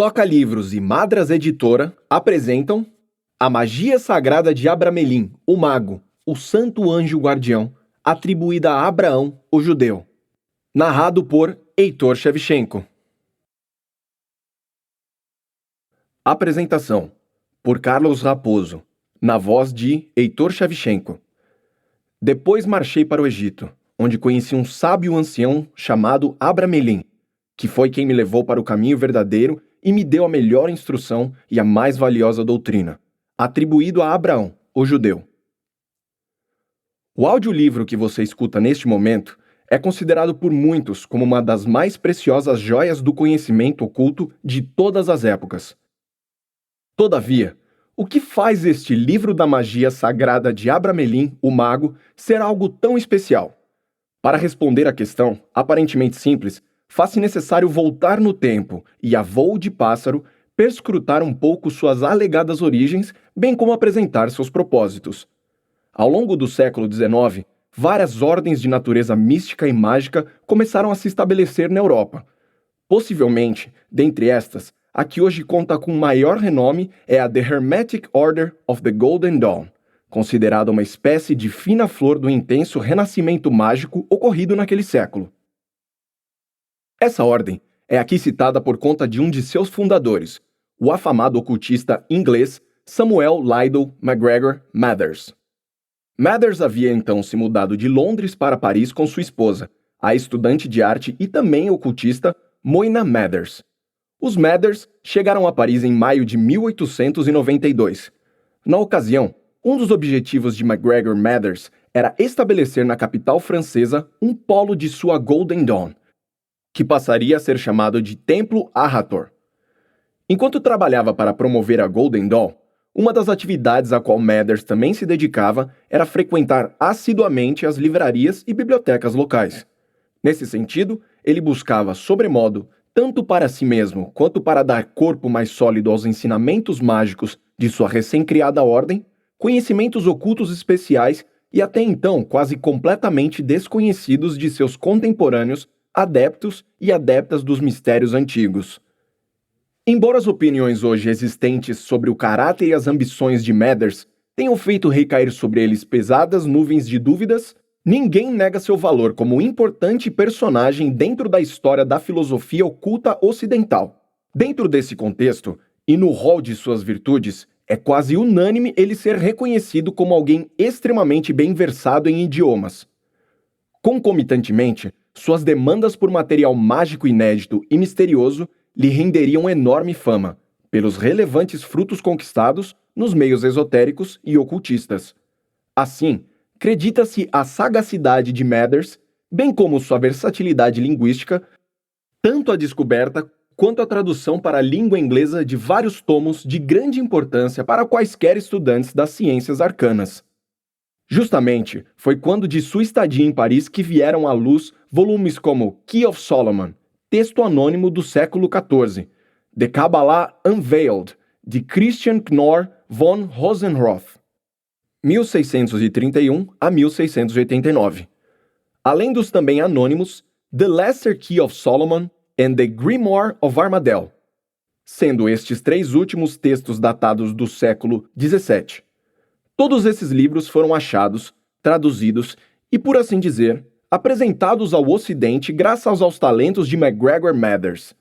Toca Livros e Madras Editora apresentam A Magia Sagrada de Abramelin, o Mago, o Santo Anjo Guardião, atribuída a Abraão, o Judeu. Narrado por Heitor Shevchenko. Apresentação por Carlos Raposo, na voz de Heitor Shevchenko. Depois marchei para o Egito, onde conheci um sábio ancião chamado Abramelin, que foi quem me levou para o caminho verdadeiro e me deu a melhor instrução e a mais valiosa doutrina, atribuído a Abraão, o Judeu. O audiolivro que você escuta neste momento é considerado por muitos como uma das mais preciosas joias do conhecimento oculto de todas as épocas. Todavia, o que faz este livro da magia sagrada de Abramelin, o Mago, ser algo tão especial? Para responder à questão, aparentemente simples, faz-se necessário voltar no tempo e, a voo de pássaro, perscrutar um pouco suas alegadas origens, bem como apresentar seus propósitos. Ao longo do século XIX, várias ordens de natureza mística e mágica começaram a se estabelecer na Europa. Possivelmente, dentre estas, a que hoje conta com maior renome é a The Hermetic Order of the Golden Dawn, considerada uma espécie de fina flor do intenso renascimento mágico ocorrido naquele século. Essa ordem é aqui citada por conta de um de seus fundadores, o afamado ocultista inglês Samuel Liddell MacGregor Mathers. Mathers havia então se mudado de Londres para Paris com sua esposa, a estudante de arte e também ocultista Moina Mathers. Os Mathers chegaram a Paris em maio de 1892. Na ocasião, um dos objetivos de MacGregor Mathers era estabelecer na capital francesa um polo de sua Golden Dawn, que passaria a ser chamado de Templo Ahathor. Enquanto trabalhava para promover a Golden Dawn, uma das atividades a qual Mathers também se dedicava era frequentar assiduamente as livrarias e bibliotecas locais. Nesse sentido, ele buscava, sobremodo, tanto para si mesmo quanto para dar corpo mais sólido aos ensinamentos mágicos de sua recém-criada ordem, conhecimentos ocultos especiais e até então quase completamente desconhecidos de seus contemporâneos, adeptos e adeptas dos mistérios antigos. Embora as opiniões hoje existentes sobre o caráter e as ambições de Mathers tenham feito recair sobre eles pesadas nuvens de dúvidas, ninguém nega seu valor como importante personagem dentro da história da filosofia oculta ocidental. Dentro desse contexto, e no rol de suas virtudes, é quase unânime ele ser reconhecido como alguém extremamente bem versado em idiomas. Concomitantemente, suas demandas por material mágico inédito e misterioso lhe renderiam enorme fama, pelos relevantes frutos conquistados nos meios esotéricos e ocultistas. Assim, acredita-se a sagacidade de Mathers, bem como sua versatilidade linguística, tanto a descoberta quanto a tradução para a língua inglesa de vários tomos de grande importância para quaisquer estudantes das ciências arcanas. Justamente, foi quando de sua estadia em Paris que vieram à luz volumes como Key of Solomon, texto anônimo do século XIV, The Kabbalah Unveiled, de Christian Knorr von Rosenroth, 1631 a 1689. Além dos também anônimos The Lesser Key of Solomon and The Grimoire of Armadale, sendo estes três últimos textos datados do século XVII. Todos esses livros foram achados, traduzidos e, por assim dizer, apresentados ao Ocidente graças aos talentos de MacGregor Mathers.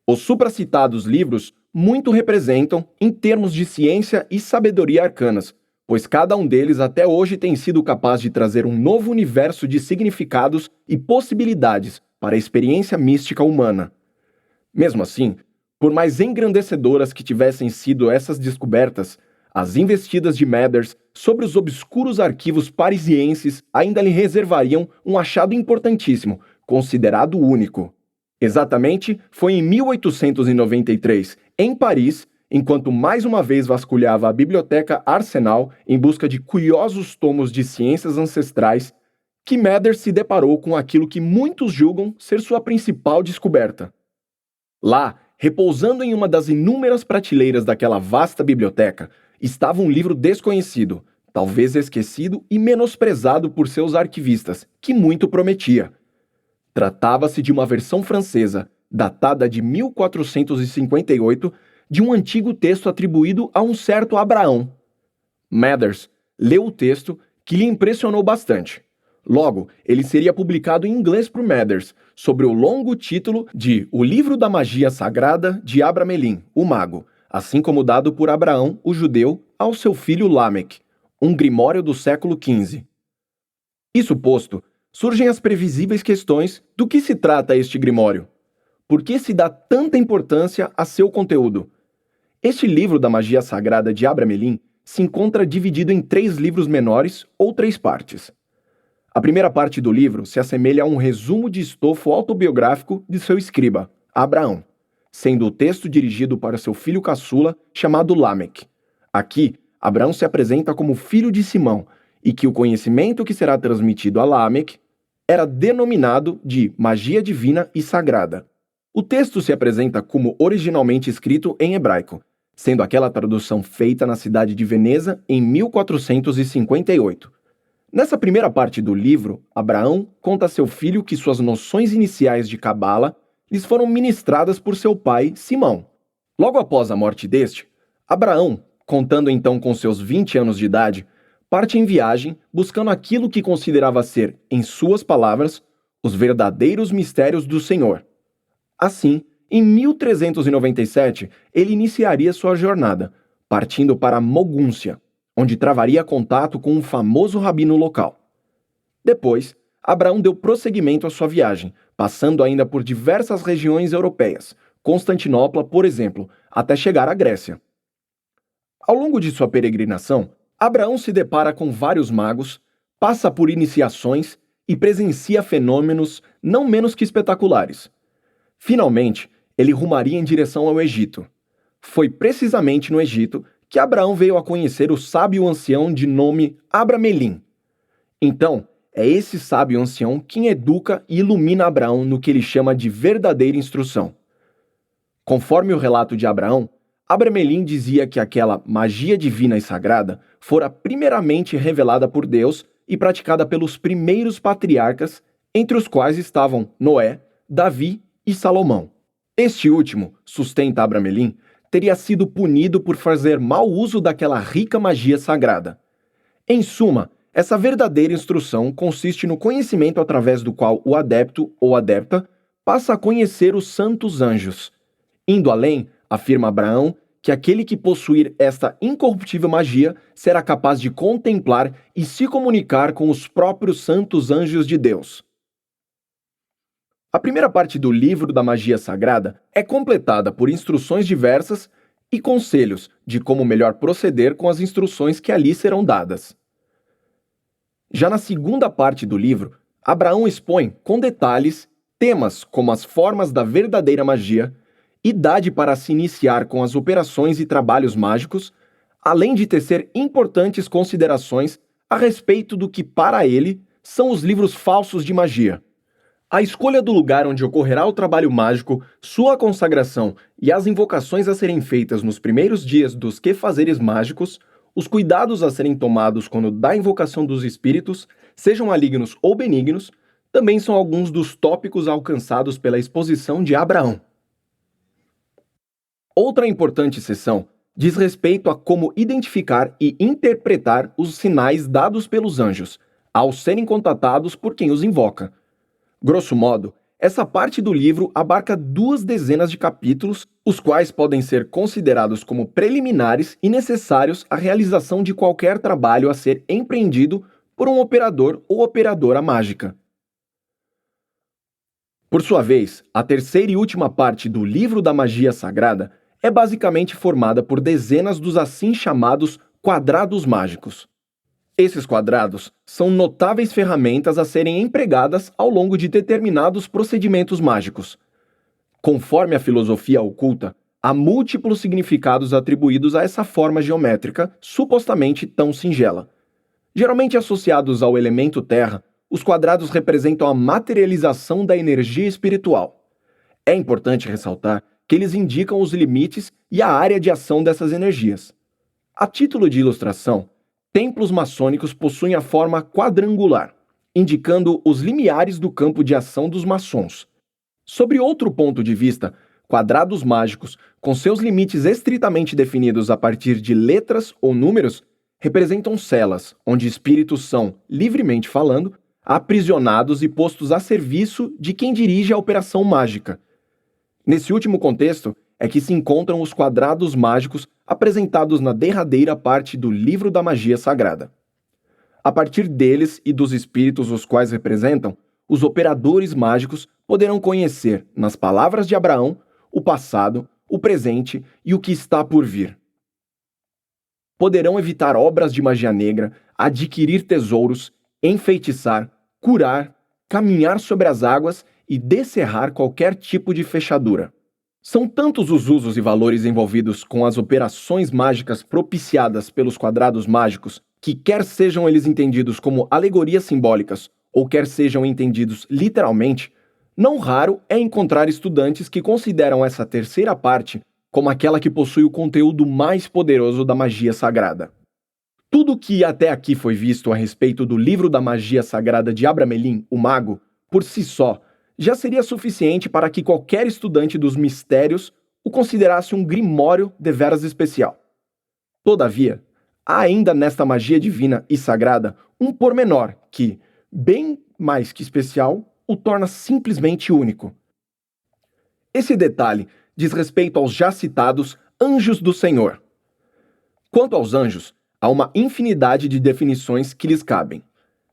Os supracitados livros muito representam em termos de ciência e sabedoria arcanas, pois cada um deles até hoje tem sido capaz de trazer um novo universo de significados e possibilidades para a experiência mística humana. Mesmo assim, por mais engrandecedoras que tivessem sido essas descobertas, as investidas de Mathers sobre os obscuros arquivos parisienses ainda lhe reservariam um achado importantíssimo, considerado único. Exatamente, foi em 1893, em Paris, enquanto mais uma vez vasculhava a Biblioteca Arsenal em busca de curiosos tomos de ciências ancestrais, que Mathers se deparou com aquilo que muitos julgam ser sua principal descoberta. Lá, repousando em uma das inúmeras prateleiras daquela vasta biblioteca, estava um livro desconhecido, talvez esquecido e menosprezado por seus arquivistas, que muito prometia. Tratava-se de uma versão francesa, datada de 1458, de um antigo texto atribuído a um certo Abraão. Mathers leu o texto, que lhe impressionou bastante. Logo, ele seria publicado em inglês por Mathers, sob o longo título de O Livro da Magia Sagrada de Abramelin, o Mago, assim como dado por Abraão, o judeu, ao seu filho Lameque, um grimório do século XV. Isso posto, surgem as previsíveis questões do que se trata este grimório. Por que se dá tanta importância a seu conteúdo? Este livro da magia sagrada de Abramelin se encontra dividido em 3 livros menores ou 3 partes. A primeira parte do livro se assemelha a um resumo de estofo autobiográfico de seu escriba, Abraão, sendo o texto dirigido para seu filho caçula, chamado Lameque. Aqui, Abraão se apresenta como filho de Simão, e que o conhecimento que será transmitido a Lameque era denominado de magia divina e sagrada. O texto se apresenta como originalmente escrito em hebraico, sendo aquela tradução feita na cidade de Veneza em 1458. Nessa primeira parte do livro, Abraão conta a seu filho que suas noções iniciais de Cabala lhes foram ministradas por seu pai, Simão. Logo após a morte deste, Abraão, contando então com seus 20 anos de idade, parte em viagem buscando aquilo que considerava ser, em suas palavras, os verdadeiros mistérios do Senhor. Assim, em 1397, ele iniciaria sua jornada, partindo para Mogúncia, onde travaria contato com um famoso rabino local. Depois, Abraão deu prosseguimento à sua viagem, passando ainda por diversas regiões europeias, Constantinopla, por exemplo, até chegar à Grécia. Ao longo de sua peregrinação, Abraão se depara com vários magos, passa por iniciações e presencia fenômenos não menos que espetaculares. Finalmente, ele rumaria em direção ao Egito. Foi precisamente no Egito que Abraão veio a conhecer o sábio ancião de nome Abramelin. Então, é esse sábio ancião quem educa e ilumina Abraão no que ele chama de verdadeira instrução. Conforme o relato de Abraão, Abramelin dizia que aquela magia divina e sagrada fora primeiramente revelada por Deus e praticada pelos primeiros patriarcas, entre os quais estavam Noé, Davi e Salomão. Este último, sustenta Abramelin, teria sido punido por fazer mau uso daquela rica magia sagrada. Em suma, essa verdadeira instrução consiste no conhecimento através do qual o adepto ou adepta passa a conhecer os santos anjos. Indo além, afirma Abraão que aquele que possuir esta incorruptível magia será capaz de contemplar e se comunicar com os próprios santos anjos de Deus. A primeira parte do livro da magia sagrada é completada por instruções diversas e conselhos de como melhor proceder com as instruções que ali serão dadas. Já na segunda parte do livro, Abraão expõe com detalhes temas como as formas da verdadeira magia, idade para se iniciar com as operações e trabalhos mágicos, além de tecer importantes considerações a respeito do que para ele são os livros falsos de magia. A escolha do lugar onde ocorrerá o trabalho mágico, sua consagração e as invocações a serem feitas nos primeiros dias dos quefazeres mágicos, os cuidados a serem tomados quando da invocação dos espíritos, sejam malignos ou benignos, também são alguns dos tópicos alcançados pela exposição de Abraão. Outra importante seção diz respeito a como identificar e interpretar os sinais dados pelos anjos, ao serem contatados por quem os invoca. Grosso modo, essa parte do livro abarca 2 dezenas de capítulos, os quais podem ser considerados como preliminares e necessários à realização de qualquer trabalho a ser empreendido por um operador ou operadora mágica. Por sua vez, a terceira e última parte do livro da magia sagrada é basicamente formada por dezenas dos assim chamados quadrados mágicos. Esses quadrados são notáveis ferramentas a serem empregadas ao longo de determinados procedimentos mágicos. Conforme a filosofia oculta, há múltiplos significados atribuídos a essa forma geométrica supostamente tão singela. Geralmente associados ao elemento terra, os quadrados representam a materialização da energia espiritual. É importante ressaltar que eles indicam os limites e a área de ação dessas energias. A título de ilustração, templos maçônicos possuem a forma quadrangular, indicando os limiares do campo de ação dos maçons. Sobre outro ponto de vista, quadrados mágicos, com seus limites estritamente definidos a partir de letras ou números, representam celas, onde espíritos são, livremente falando, aprisionados e postos a serviço de quem dirige a operação mágica. Nesse último contexto é que se encontram os quadrados mágicos apresentados na derradeira parte do Livro da Magia Sagrada. A partir deles e dos espíritos os quais representam, os operadores mágicos poderão conhecer, nas palavras de Abraão, o passado, o presente e o que está por vir. Poderão evitar obras de magia negra, adquirir tesouros, enfeitiçar, curar, caminhar sobre as águas e descerrar qualquer tipo de fechadura. São tantos os usos e valores envolvidos com as operações mágicas propiciadas pelos quadrados mágicos que, quer sejam eles entendidos como alegorias simbólicas ou quer sejam entendidos literalmente, não raro é encontrar estudantes que consideram essa terceira parte como aquela que possui o conteúdo mais poderoso da magia sagrada. Tudo o que até aqui foi visto a respeito do livro da magia sagrada de Abramelin, o mago, por si só, já seria suficiente para que qualquer estudante dos mistérios o considerasse um grimório deveras especial. Todavia, há ainda nesta magia divina e sagrada um pormenor que, bem mais que especial, o torna simplesmente único. Esse detalhe diz respeito aos já citados anjos do Senhor. Quanto aos anjos, há uma infinidade de definições que lhes cabem.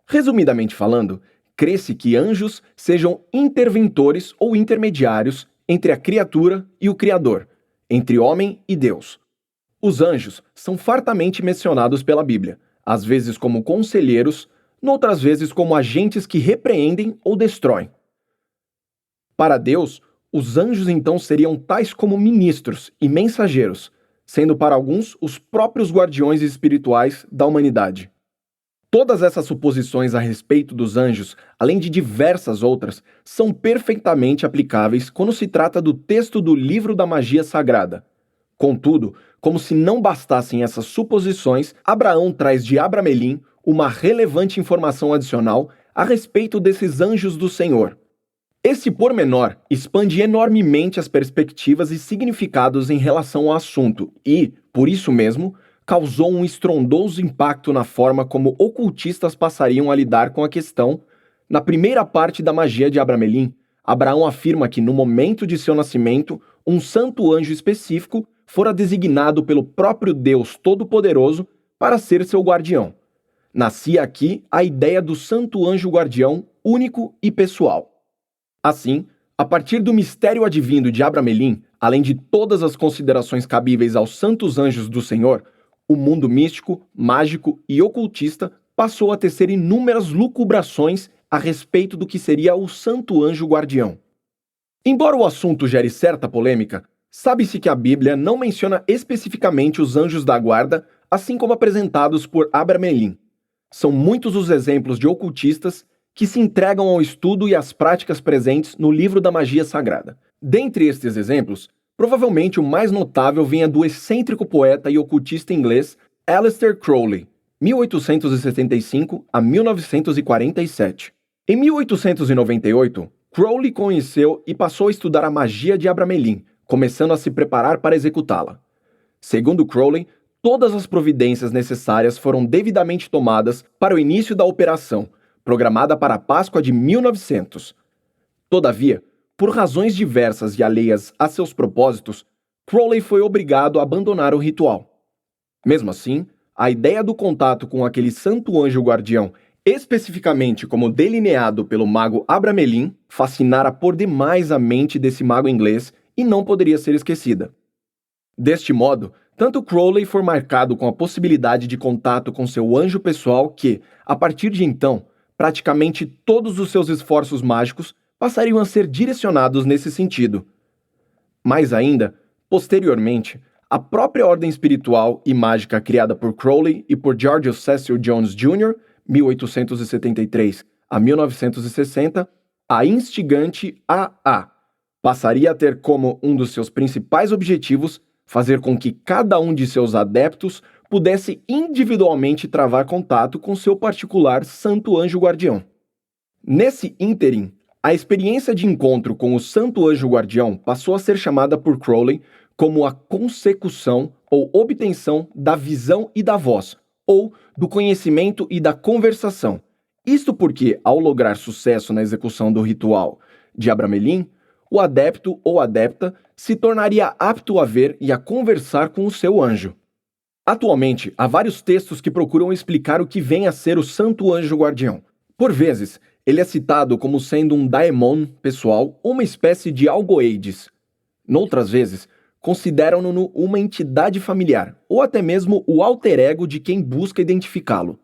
Resumidamente falando, crê-se que anjos sejam interventores ou intermediários entre a criatura e o Criador, entre homem e Deus. Os anjos são fartamente mencionados pela Bíblia, às vezes como conselheiros, noutras vezes como agentes que repreendem ou destroem. Para Deus, os anjos então seriam tais como ministros e mensageiros, sendo para alguns os próprios guardiões espirituais da humanidade. Todas essas suposições a respeito dos anjos, além de diversas outras, são perfeitamente aplicáveis quando se trata do texto do Livro da Magia Sagrada. Contudo, como se não bastassem essas suposições, Abraão traz de Abramelin uma relevante informação adicional a respeito desses anjos do Senhor. Esse pormenor expande enormemente as perspectivas e significados em relação ao assunto e, por isso mesmo, causou um estrondoso impacto na forma como ocultistas passariam a lidar com a questão. Na primeira parte da magia de Abramelin, Abraão afirma que no momento de seu nascimento, um santo anjo específico fora designado pelo próprio Deus Todo-Poderoso para ser seu guardião. Nascia aqui a ideia do santo anjo guardião único e pessoal. Assim, a partir do mistério advindo de Abramelin, além de todas as considerações cabíveis aos santos anjos do Senhor, o mundo místico, mágico e ocultista passou a tecer inúmeras lucubrações a respeito do que seria o santo anjo guardião. Embora o assunto gere certa polêmica, sabe-se que a Bíblia não menciona especificamente os anjos da guarda, assim como apresentados por Abramelin. São muitos os exemplos de ocultistas que se entregam ao estudo e às práticas presentes no Livro da Magia Sagrada. Dentre estes exemplos, provavelmente o mais notável venha do excêntrico poeta e ocultista inglês Aleister Crowley, 1875 a 1947. Em 1898, Crowley conheceu e passou a estudar a magia de Abramelin, começando a se preparar para executá-la. Segundo Crowley, todas as providências necessárias foram devidamente tomadas para o início da operação, programada para a Páscoa de 1900. Todavia, por razões diversas e alheias a seus propósitos, Crowley foi obrigado a abandonar o ritual. Mesmo assim, a ideia do contato com aquele santo anjo guardião, especificamente como delineado pelo mago Abramelin, fascinara por demais a mente desse mago inglês e não poderia ser esquecida. Deste modo, tanto Crowley foi marcado com a possibilidade de contato com seu anjo pessoal que, a partir de então, praticamente todos os seus esforços mágicos passariam a ser direcionados nesse sentido. Mais ainda, posteriormente, a própria ordem espiritual e mágica criada por Crowley e por George Cecil Jones Jr., 1873 a 1960, a instigante AA, passaria a ter como um dos seus principais objetivos fazer com que cada um de seus adeptos pudesse individualmente travar contato com seu particular santo anjo guardião. Nesse ínterim, A experiência de encontro com o Santo Anjo Guardião passou a ser chamada por Crowley como a consecução ou obtenção da visão e da voz, ou do conhecimento e da conversação. Isto porque, ao lograr sucesso na execução do ritual de Abramelin, o adepto ou adepta se tornaria apto a ver e a conversar com o seu anjo. Atualmente, há vários textos que procuram explicar o que vem a ser o Santo Anjo Guardião. Por vezes, ele é citado como sendo um daemon pessoal ou uma espécie de algoides. Noutras vezes, consideram-no uma entidade familiar, ou até mesmo o alter ego de quem busca identificá-lo.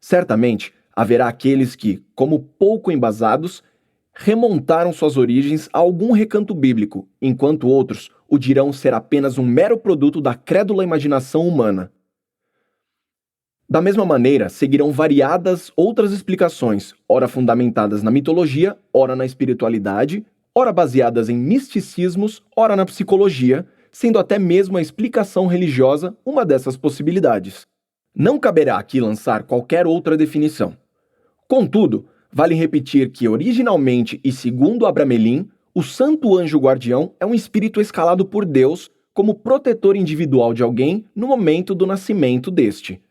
Certamente, haverá aqueles que, como pouco embasados, remontaram suas origens a algum recanto bíblico, enquanto outros o dirão ser apenas um mero produto da crédula imaginação humana. Da mesma maneira, seguirão variadas outras explicações, ora fundamentadas na mitologia, ora na espiritualidade, ora baseadas em misticismos, ora na psicologia, sendo até mesmo a explicação religiosa uma dessas possibilidades. Não caberá aqui lançar qualquer outra definição. Contudo, vale repetir que originalmente e segundo Abramelin, o Santo Anjo Guardião é um espírito escalado por Deus como protetor individual de alguém no momento do nascimento deste.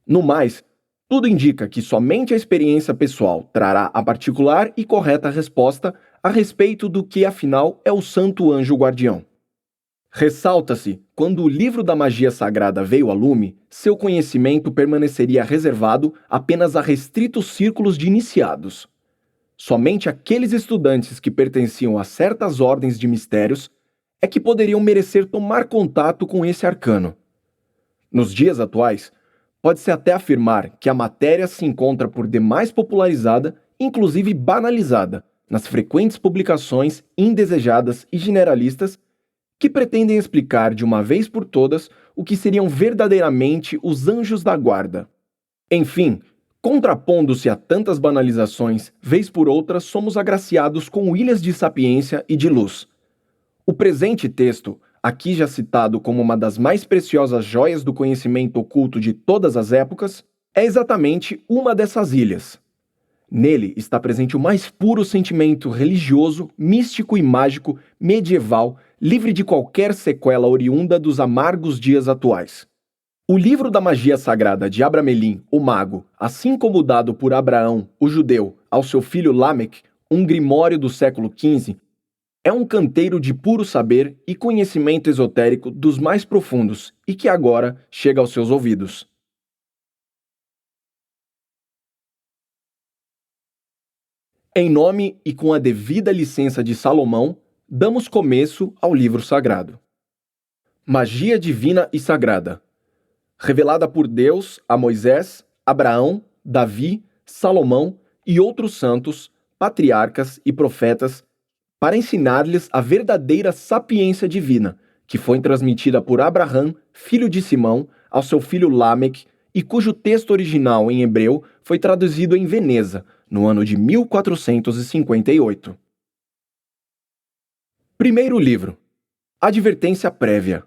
No mais, tudo indica que somente a experiência pessoal trará a particular e correta resposta a respeito do que, afinal, é o Santo Anjo Guardião. Ressalta-se, quando o livro da magia sagrada veio a lume, seu conhecimento permaneceria reservado apenas a restritos círculos de iniciados. Somente aqueles estudantes que pertenciam a certas ordens de mistérios é que poderiam merecer tomar contato com esse arcano. Nos dias atuais, pode-se até afirmar que a matéria se encontra por demais popularizada, inclusive banalizada, nas frequentes publicações indesejadas e generalistas que pretendem explicar de uma vez por todas o que seriam verdadeiramente os anjos da guarda. Enfim, contrapondo-se a tantas banalizações, vez por outra somos agraciados com ilhas de sapiência e de luz. O presente texto, aqui já citado como uma das mais preciosas joias do conhecimento oculto de todas as épocas, é exatamente uma dessas ilhas. Nele está presente o mais puro sentimento religioso, místico e mágico, medieval, livre de qualquer sequela oriunda dos amargos dias atuais. O livro da magia sagrada de Abramelin, o mago, assim como o dado por Abraão, o judeu, ao seu filho Lameque, um grimório do século XV, é um canteiro de puro saber e conhecimento esotérico dos mais profundos e que agora chega aos seus ouvidos. Em nome e com a devida licença de Salomão, damos começo ao livro sagrado. Magia divina e sagrada. Revelada por Deus a Moisés, Abraão, Davi, Salomão e outros santos, patriarcas e profetas, para ensinar-lhes a verdadeira sapiência divina, que foi transmitida por Abraham, filho de Simão, ao seu filho Lameque, e cujo texto original em hebreu foi traduzido em Veneza, no ano de 1458. Primeiro livro. Advertência prévia.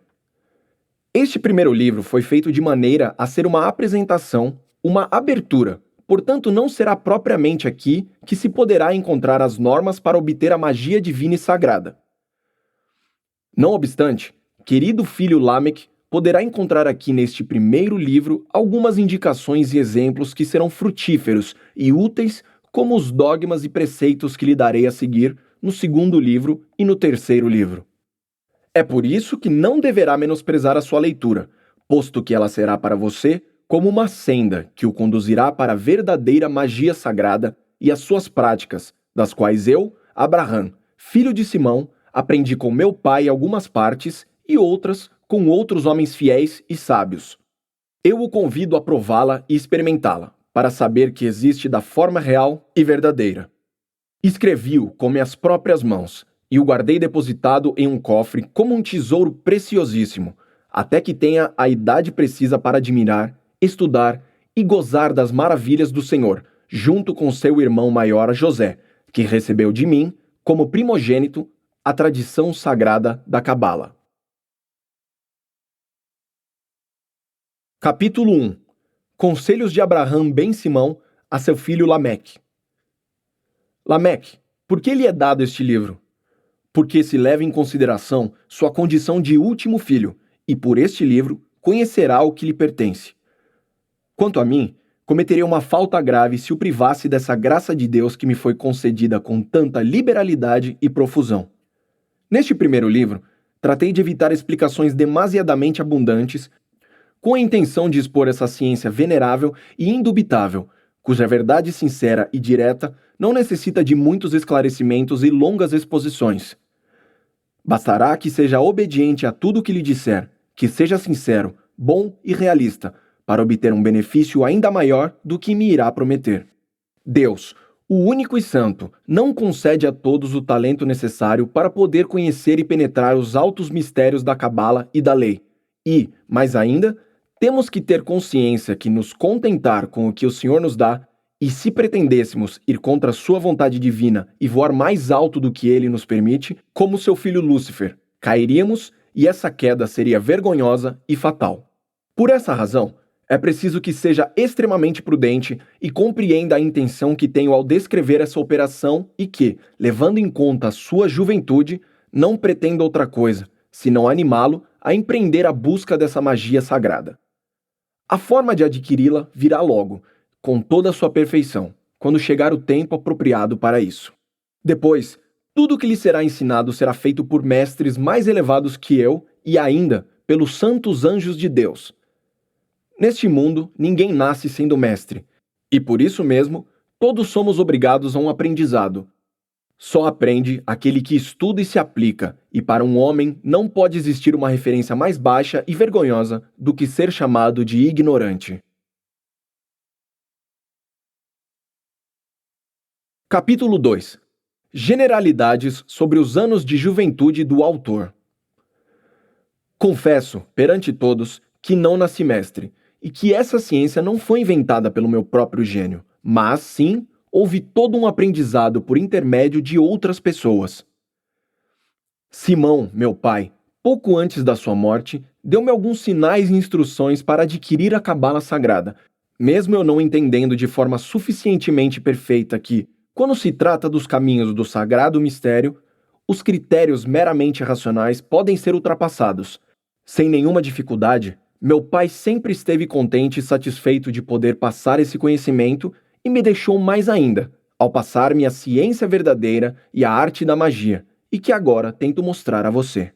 Este primeiro livro foi feito de maneira a ser uma apresentação, uma abertura, portanto não será propriamente aqui que se poderá encontrar as normas para obter a magia divina e sagrada. Não obstante, querido filho Lameque poderá encontrar aqui neste primeiro livro algumas indicações e exemplos que serão frutíferos e úteis como os dogmas e preceitos que lhe darei a seguir no segundo livro e no terceiro livro. É por isso que não deverá menosprezar a sua leitura, posto que ela será para você como uma senda que o conduzirá para a verdadeira magia sagrada e as suas práticas, das quais eu, Abraham, filho de Simão, aprendi com meu pai algumas partes e outras com outros homens fiéis e sábios. Eu o convido a prová-la e experimentá-la, para saber que existe da forma real e verdadeira. Escrevi-o com minhas próprias mãos, e o guardei depositado em um cofre como um tesouro preciosíssimo, até que tenha a idade precisa para admirar, estudar e gozar das maravilhas do Senhor, junto com seu irmão maior José, que recebeu de mim, como primogênito, a tradição sagrada da Cabala. Capítulo 1. Conselhos de Abraham ben Simão a seu filho Lameque. Lameque, por que lhe é dado este livro? Porque se leva em consideração sua condição de último filho, e por este livro conhecerá o que lhe pertence. Quanto a mim, cometeria uma falta grave se o privasse dessa graça de Deus que me foi concedida com tanta liberalidade e profusão. Neste primeiro livro, tratei de evitar explicações demasiadamente abundantes, com a intenção de expor essa ciência venerável e indubitável, cuja verdade sincera e direta não necessita de muitos esclarecimentos e longas exposições. Bastará que seja obediente a tudo o que lhe disser, que seja sincero, bom e realista, para obter um benefício ainda maior do que me irá prometer. Deus, o único e santo, não concede a todos o talento necessário para poder conhecer e penetrar os altos mistérios da cabala e da lei. E, mais ainda, temos que ter consciência que nos contentar com o que o Senhor nos dá, e se pretendêssemos ir contra a sua vontade divina e voar mais alto do que ele nos permite, como seu filho Lúcifer, cairíamos e essa queda seria vergonhosa e fatal. Por essa razão, é preciso que seja extremamente prudente e compreenda a intenção que tenho ao descrever essa operação e que, levando em conta a sua juventude, não pretendo outra coisa, senão animá-lo a empreender a busca dessa magia sagrada. A forma de adquiri-la virá logo, com toda a sua perfeição, quando chegar o tempo apropriado para isso. Depois, tudo o que lhe será ensinado será feito por mestres mais elevados que eu e ainda pelos santos anjos de Deus. Neste mundo, ninguém nasce sendo mestre, e por isso mesmo, todos somos obrigados a um aprendizado. Só aprende aquele que estuda e se aplica, e para um homem não pode existir uma referência mais baixa e vergonhosa do que ser chamado de ignorante. Capítulo 2. Generalidades sobre os anos de juventude do autor. Confesso, perante todos, que não nasci mestre, e que essa ciência não foi inventada pelo meu próprio gênio, mas, sim, houve todo um aprendizado por intermédio de outras pessoas. Simão, meu pai, pouco antes da sua morte, deu-me alguns sinais e instruções para adquirir a cabala sagrada, mesmo eu não entendendo de forma suficientemente perfeita que, quando se trata dos caminhos do sagrado mistério, os critérios meramente racionais podem ser ultrapassados. Sem nenhuma dificuldade, meu pai sempre esteve contente e satisfeito de poder passar esse conhecimento e me deixou mais ainda, ao passar-me a ciência verdadeira e a arte da magia, e que agora tento mostrar a você.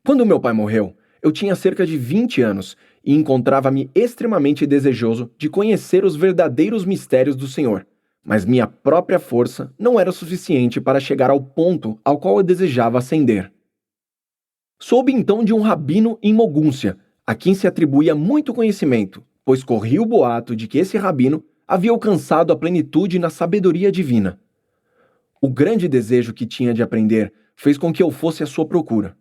Quando meu pai morreu, eu tinha cerca de 20 anos e encontrava-me extremamente desejoso de conhecer os verdadeiros mistérios do Senhor, mas minha própria força não era suficiente para chegar ao ponto ao qual eu desejava ascender. Soube então de um rabino em Mogúncia, a quem se atribuía muito conhecimento, pois corria o boato de que esse rabino havia alcançado a plenitude na sabedoria divina. O grande desejo que tinha de aprender fez com que eu fosse à sua procura.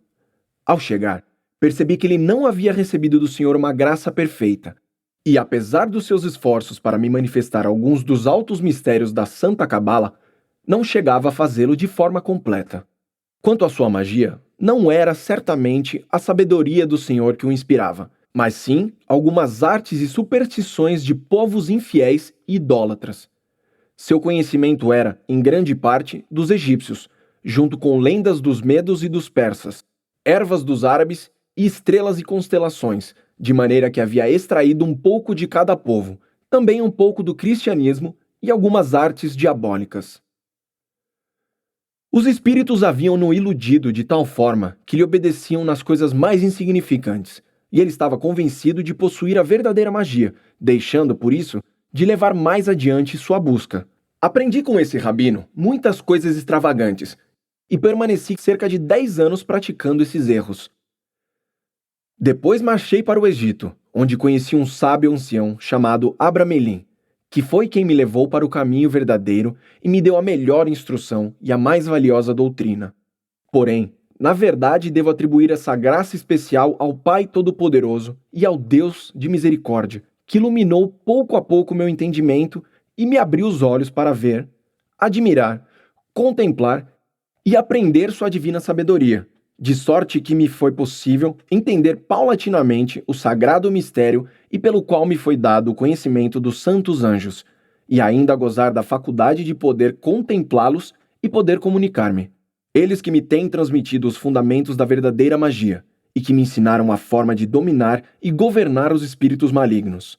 Ao chegar, percebi que ele não havia recebido do Senhor uma graça perfeita, e apesar dos seus esforços para me manifestar alguns dos altos mistérios da Santa Cabala, não chegava a fazê-lo de forma completa. Quanto à sua magia, não era certamente a sabedoria do Senhor que o inspirava, mas sim algumas artes e superstições de povos infiéis e idólatras. Seu conhecimento era, em grande parte, dos egípcios, junto com lendas dos medos e dos persas, ervas dos árabes e estrelas e constelações, de maneira que havia extraído um pouco de cada povo, também um pouco do cristianismo e algumas artes diabólicas. Os espíritos haviam-no iludido de tal forma que lhe obedeciam nas coisas mais insignificantes, e ele estava convencido de possuir a verdadeira magia, deixando, por isso, de levar mais adiante sua busca. Aprendi com esse rabino muitas coisas extravagantes, e permaneci cerca de 10 anos praticando esses erros. Depois marchei para o Egito, onde conheci um sábio ancião chamado Abramelin, que foi quem me levou para o caminho verdadeiro e me deu a melhor instrução e a mais valiosa doutrina. Porém, na verdade devo atribuir essa graça especial ao Pai Todo-Poderoso e ao Deus de misericórdia, que iluminou pouco a pouco meu entendimento e me abriu os olhos para ver, admirar, contemplar e aprender sua divina sabedoria, de sorte que me foi possível entender paulatinamente o sagrado mistério e pelo qual me foi dado o conhecimento dos santos anjos, e ainda gozar da faculdade de poder contemplá-los e poder comunicar-me. Eles que me têm transmitido os fundamentos da verdadeira magia e que me ensinaram a forma de dominar e governar os espíritos malignos.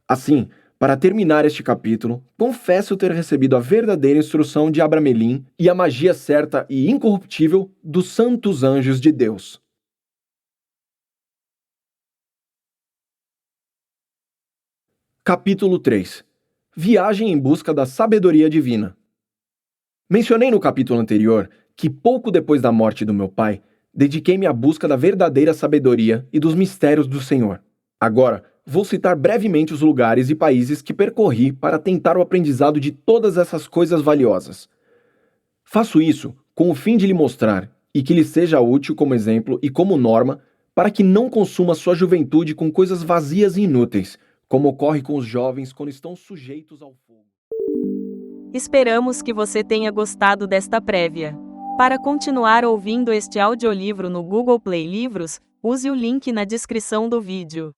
Assim, para terminar este capítulo, confesso ter recebido a verdadeira instrução de Abramelin e a magia certa e incorruptível dos santos anjos de Deus. Capítulo 3. Viagem em busca da sabedoria divina. Mencionei no capítulo anterior que pouco depois da morte do meu pai, dediquei-me à busca da verdadeira sabedoria e dos mistérios do Senhor. Agora, vou citar brevemente os lugares e países que percorri para tentar o aprendizado de todas essas coisas valiosas. Faço isso com o fim de lhe mostrar e que lhe seja útil como exemplo e como norma para que não consuma sua juventude com coisas vazias e inúteis, como ocorre com os jovens quando estão sujeitos ao fogo. Esperamos que você tenha gostado desta prévia. Para continuar ouvindo este audiolivro no Google Play Livros, use o link na descrição do vídeo.